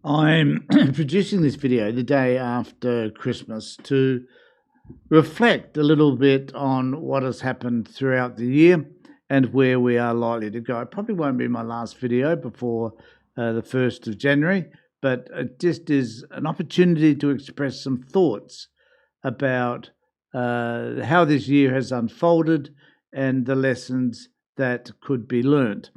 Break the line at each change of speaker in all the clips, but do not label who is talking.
I'm producing this video the day after Christmas to reflect a little bit on what has happened throughout the year and where we are likely to go. It probably won't be my last video before the 1st of January, but it just is an opportunity to express some thoughts about how this year has unfolded and the lessons that could be learnt.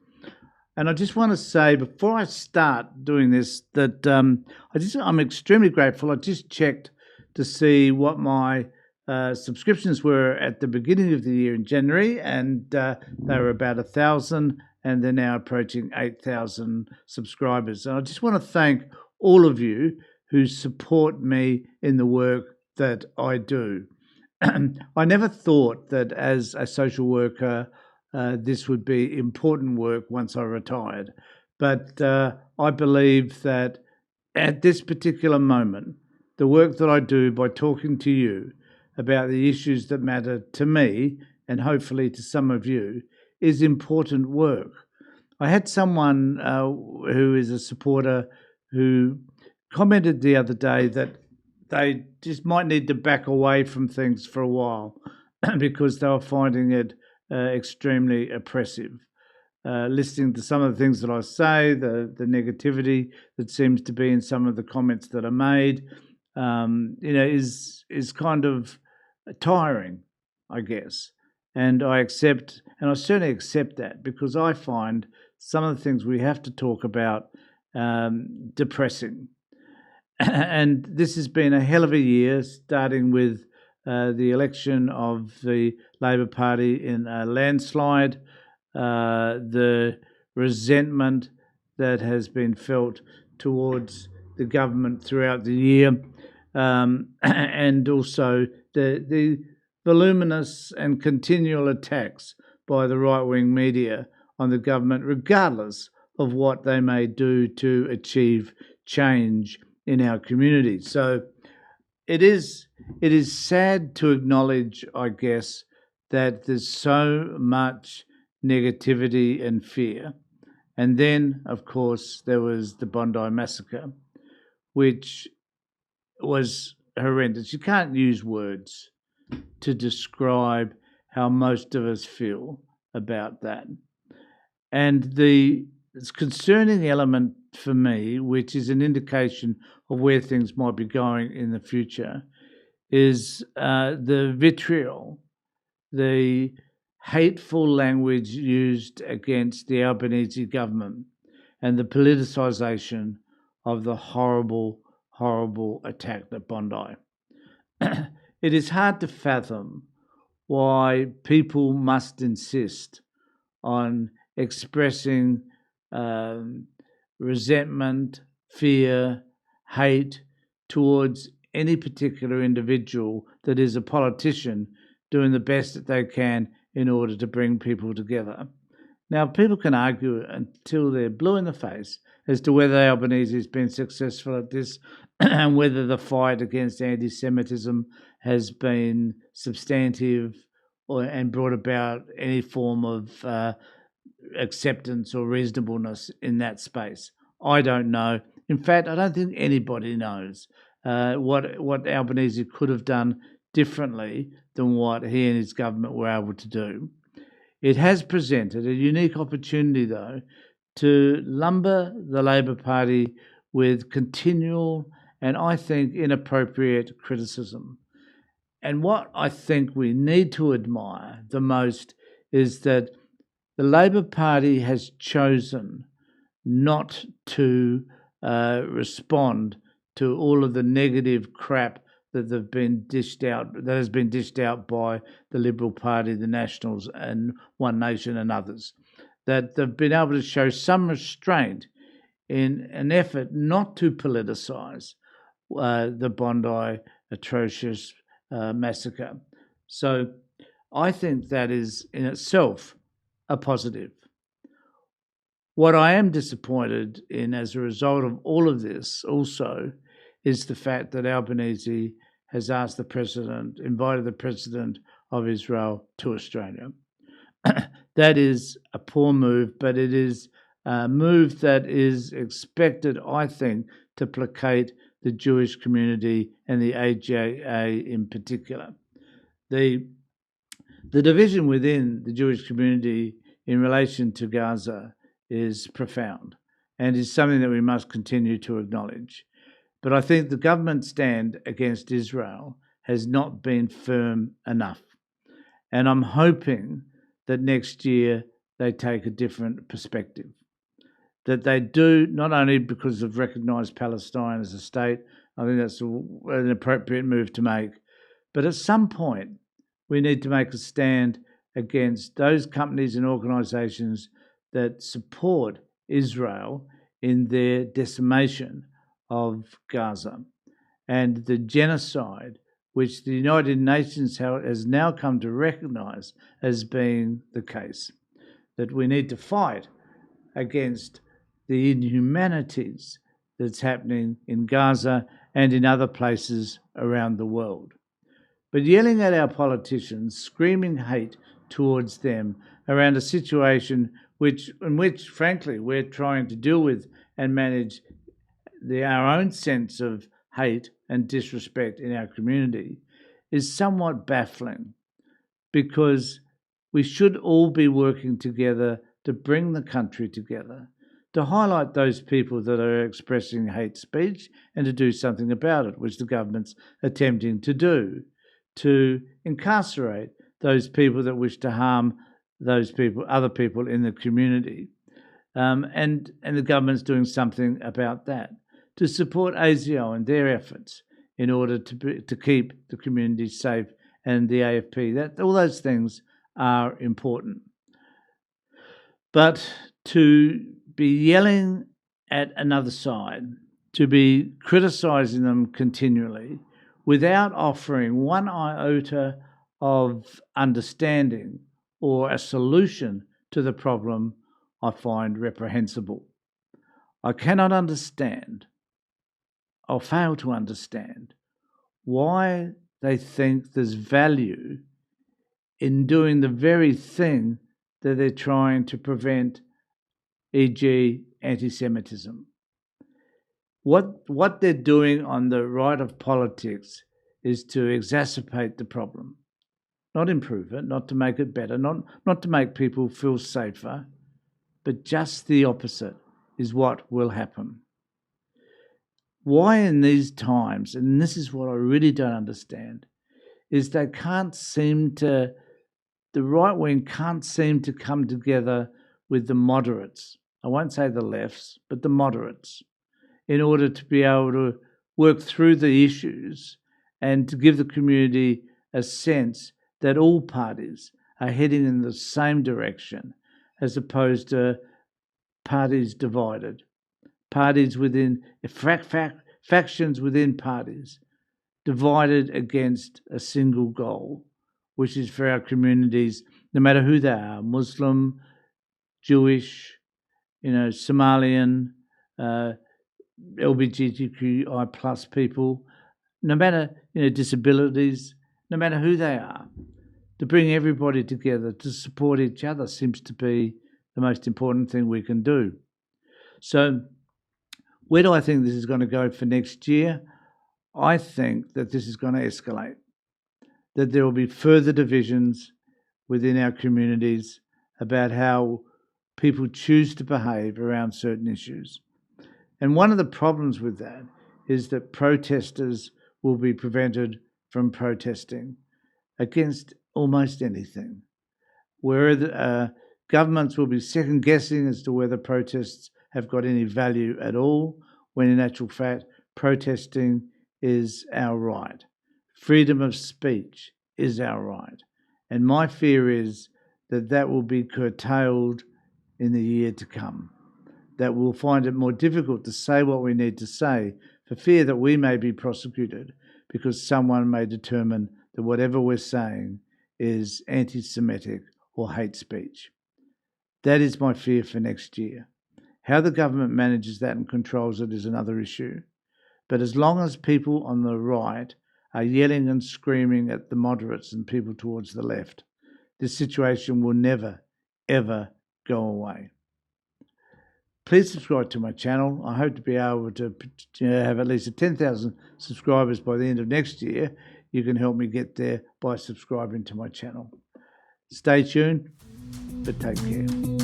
And I just want to say before I start doing this that I'm extremely grateful. I just checked to see what my subscriptions were at the beginning of the year in January, and they were about 1,000, and they're now approaching 8,000 subscribers. And I just want to thank all of you who support me in the work that I do. I never thought that as a social worker this would be important work once I retired. But I believe that at this particular moment, the work that I do by talking to you about the issues that matter to me and hopefully to some of you is important work. I had someone who is a supporter who commented the other day that they just might need to back away from things for a while because they were finding it extremely oppressive. Listening to some of the things that I say, the negativity that seems to be in some of the comments that are made, is kind of tiring, I guess. And I certainly accept that because I find some of the things we have to talk about depressing. And this has been a hell of a year, starting with the election of the Labor Party in a landslide, the resentment that has been felt towards the government throughout the year, and also the voluminous and continual attacks by the right-wing media on the government, regardless of what they may do to achieve change in our community. So it is sad to acknowledge, I guess, that there's so much negativity and fear. And then, of course, there was the Bondi massacre, which was horrendous. You can't use words to describe how most of us feel about that. And the concerning element for me, which is an indication of where things might be going in the future, is the vitriol, the hateful language used against the Albanese government and the politicisation of the horrible, horrible attack at Bondi. It is hard to fathom why people must insist on expressing resentment, fear, hate towards any particular individual that is a politician doing the best that they can in order to bring people together. Now, people can argue until they're blue in the face as to whether Albanese has been successful at this and whether the fight against anti-Semitism has been substantive and brought about any form of acceptance or reasonableness in that space. I don't know. In fact, I don't think anybody knows what Albanese could have done differently than what he and his government were able to do. It has presented a unique opportunity, though, to lumber the Labor Party with continual and, I think, inappropriate criticism. And what I think we need to admire the most is that the Labor Party has chosen not to respond to all of the negative crap that has been dished out by the Liberal Party, the Nationals, and One Nation and others. That they've been able to show some restraint in an effort not to politicise the Bondi atrocious massacre. So I think that is in itself a positive. What I am disappointed in as a result of all of this also is the fact that Albanese has invited the President of Israel to Australia. That is a poor move, but it is a move that is expected, I think, to placate the Jewish community and the AJA in particular. The division within the Jewish community in relation to Gaza is profound and is something that we must continue to acknowledge. But I think the government's stand against Israel has not been firm enough. And I'm hoping that next year they take a different perspective. That they do, not only because of recognised Palestine as a state, I think that's an appropriate move to make, but at some point we need to make a stand against those companies and organisations that support Israel in their decimation of Gaza and the genocide which the United Nations has now come to recognise as being the case. That we need to fight against the inhumanities that's happening in Gaza and in other places around the world. But yelling at our politicians, screaming hate towards them around a situation in which, frankly, we're trying to deal with and manage our own sense of hate and disrespect in our community is somewhat baffling, because we should all be working together to bring the country together, to highlight those people that are expressing hate speech and to do something about it, which the government's attempting to do, to incarcerate those people that wish to harm those people, other people in the community. And the government's doing something about that, to support ASIO and their efforts in order to keep the community safe, and the AFP. That all those things are important. But to be yelling at another side, to be criticising them continually without offering one iota of understanding or a solution to the problem, I find reprehensible. I cannot understand, or fail to understand, why they think there's value in doing the very thing that they're trying to prevent, e.g. anti-Semitism. What they're doing on the right of politics is to exacerbate the problem, not improve it, not to make it better, not to make people feel safer, but just the opposite is what will happen. Why in these times, and this is what I really don't understand, is the right wing can't seem to come together with the moderates. I won't say the lefts, but the moderates, in order to be able to work through the issues and to give the community a sense that all parties are heading in the same direction, as opposed to parties divided, parties within factions within parties divided against a single goal, which is for our communities, no matter who they are, Muslim, Jewish, Somalian, LGBTQI plus people, no matter disabilities, no matter who they are, to bring everybody together to support each other seems to be the most important thing we can do. So where do I think this is going to go for next year? I think that this is going to escalate, that there will be further divisions within our communities about how people choose to behave around certain issues. And one of the problems with that is that protesters will be prevented from protesting against almost anything, where governments will be second guessing as to whether protests have got any value at all, when in actual fact protesting is our right. Freedom of speech is our right. And my fear is that that will be curtailed in the year to come, that we'll find it more difficult to say what we need to say for fear that we may be prosecuted because someone may determine that whatever we're saying is anti-Semitic or hate speech. That is my fear for next year. How the government manages that and controls it is another issue. But as long as people on the right are yelling and screaming at the moderates and people towards the left, this situation will never, ever go away. Please subscribe to my channel. I hope to be able to have at least 10,000 subscribers by the end of next year. You can help me get there by subscribing to my channel. Stay tuned, but take care.